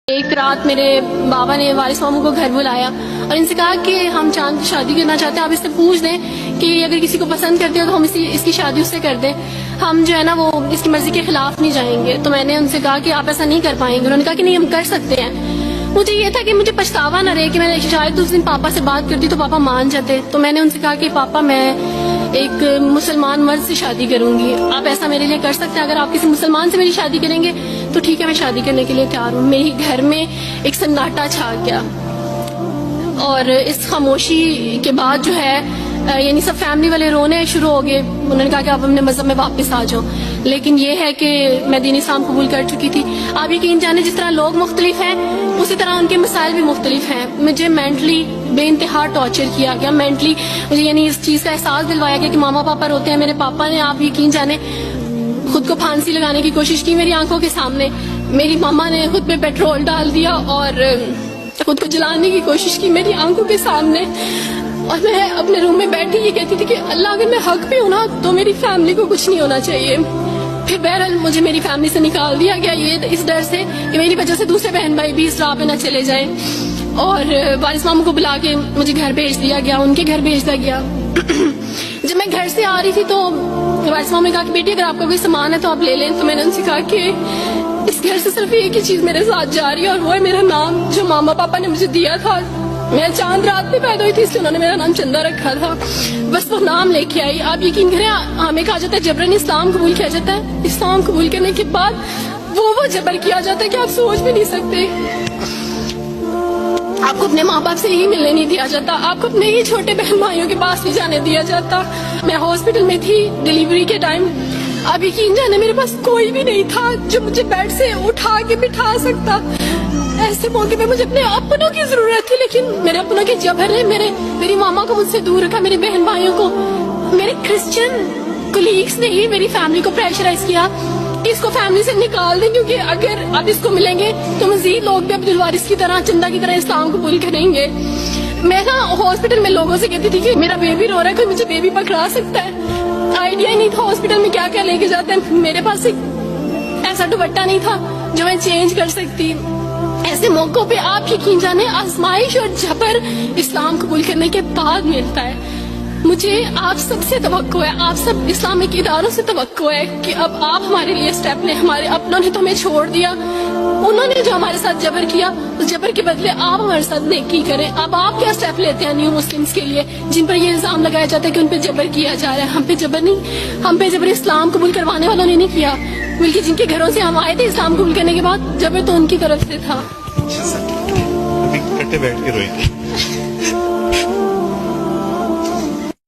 ایک رات میرے بابا نے وارث ماموں کو گھر بلایا اور ان سے کہا کہ ہم چاند کی شادی کرنا چاہتے ہیں، آپ اس سے پوچھ دیں کہ اگر کسی کو پسند کرتے ہو تو ہم اس کی شادی اس سے کر دیں، ہم جو ہے نا وہ اس کی مرضی کے خلاف نہیں جائیں گے۔ تو میں نے ان سے کہا کہ آپ ایسا نہیں کر پائیں گے۔ انہوں نے کہا کہ نہیں، ہم کر سکتے ہیں۔ مجھے یہ تھا کہ مجھے پچھتاوا نہ رہے کہ میں نے شاید اس دن پاپا سے بات کرتی تو پاپا مان جاتے۔ تو میں نے ان سے کہا کہ پاپا میں ایک مسلمان مرد سے شادی کروں گی، آپ ایسا میرے لیے کر سکتے ہیں؟ اگر آپ کسی مسلمان سے میری شادی کریں گے تو ٹھیک ہے، میں شادی کرنے کے لیے تیار ہوں۔ میری گھر میں ایک سناٹا چھا گیا اور اس خاموشی کے بعد جو ہے یعنی سب فیملی والے رونے شروع ہو گئے۔ انہوں نے کہا کہ آپ اپنے مذہب میں واپس آ جاؤ، لیکن یہ ہے کہ میں دین اسلام قبول کر چکی تھی۔ آپ یقین جانیں جس طرح لوگ مختلف ہیں اسی طرح ان کے مسائل بھی مختلف ہیں۔ مجھے مینٹلی بے انتہا ٹارچر کیا گیا، مینٹلی مجھے یعنی اس چیز کا احساس دلوایا گیا کہ ماما پاپا روتے ہیں۔ میرے پاپا نے آپ یقین جانیں خود کو پھانسی لگانے کی کوشش کی میری آنکھوں کے سامنے۔ میری ماما نے خود پہ پیٹرول ڈال دیا اور خود کو جلانے کی کوشش کی میری آنکھوں کے سامنے، اور میں اپنے روم میں بیٹھی یہ کہتی تھی کہ اللہ اگر میں حق پہ ہوں نا تو میری فیملی کو کچھ نہیں ہونا چاہیے۔ پھر بہرحال مجھے میری فیملی سے نکال دیا گیا، یہ اس ڈر سے کہ میری وجہ سے دوسرے بہن بھائی بھی اس راہ پہ نہ چلے جائیں، اور وارث ماموں کو بلا کے مجھے گھر بھیج دیا گیا، ان کے گھر بھیج دیا گیا۔ جب میں گھر سے آ رہی تھی تو وارث ماموں نے کہا کہ بیٹی اگر آپ کا کوئی سامان ہے تو آپ لے لیں۔ تو میں نے ان سے کہا کہ اس گھر سے صرف ایک ہی چیز میرے ساتھ جا رہی ہے اور وہ ہے میرا نام جو ماما پاپا نے مجھے دیا تھا۔ میں چاند رات میں پیدا ہوئی تھی اس لیے انہوں نے میرا نام چندہ رکھا تھا، بس وہ نام لے کے آئی۔ آپ یقین کریں ہمیں کہا جاتا ہے جبرن اسلام قبول کیا جاتا ہے، اسلام قبول کرنے کے بعد وہ جبر کیا جاتا ہے کہ آپ سوچ بھی نہیں سکتے۔ آپ کو اپنے ماں باپ سے ہی ملنے نہیں دیا جاتا، آپ کو اپنے ہی چھوٹے بہن بھائیوں کے پاس نہیں جانے دیا جاتا۔ میں ہاسپٹل میں تھی ڈیلیوری کے ٹائم، آپ یقین جانے میرے پاس کوئی بھی نہیں تھا جو مجھے بیڈ سے اٹھا کے بٹھا سکتا۔ ایسے موقع پہ مجھے اپنے اپنوں کی ضرورت تھی، لیکن میرے اپنوں کے جبر نے میری ماما کو مجھ سے دور رکھا، میرے بہن بھائیوں کو۔ میرے کرسچن کولیگس نے ہی میری فیملی کو پریشرائز کیا کہ اس کو فیملی سے نکال دیں، کیونکہ اگر آپ اس کو ملیں گے تو مزید لوگ بھی عبدالوارث کی طرح چندہ کی طرح اسلام قبول کریں گے۔ میں نا ہاسپٹل میں لوگوں سے کہتی تھی کہ میرا بیبی رو رہا ہے، کوئی مجھے بیبی پکڑا سکتا ہے؟ آئیڈیا ہی نہیں تھا ہاسپٹل میں کیا کیا لے کے جاتے ہیں۔ میرے پاس ایک ایسا دوپٹہ نہیں تھا جو میں چینج کر سکتی۔ ایسے موقعوں پہ آپ یقین جانے آزمائش اور جبر اسلام قبول کرنے کے بعد ملتا ہے۔ مجھے آپ سب سے توقع ہے، آپ سب اسلامک اداروں سے توقع ہے کہ اب آپ ہمارے لیے سٹیپ لیں۔ ہمارے اپنوں نے تو ہمیں چھوڑ دیا، انہوں نے جو ہمارے ساتھ جبر کیا اس جبر کے بدلے آپ ہمارے ساتھ نیکی کریں۔ اب آپ کیا سٹیپ لیتے ہیں نیو مسلمز کے لیے جن پر یہ الزام لگایا جاتا ہے کہ ان پہ جبر کیا جا رہا ہے؟ ہم پہ جبر نہیں، ہم پہ جبر اسلام قبول کروانے والوں نے نہیں کیا، بلکہ جن کے گھروں سے ہم آئے تھے اسلام قبول کرنے کے بعد جبر تو ان کی طرف سے تھا۔ ابھی کٹے بیٹھ کے روئی تھی۔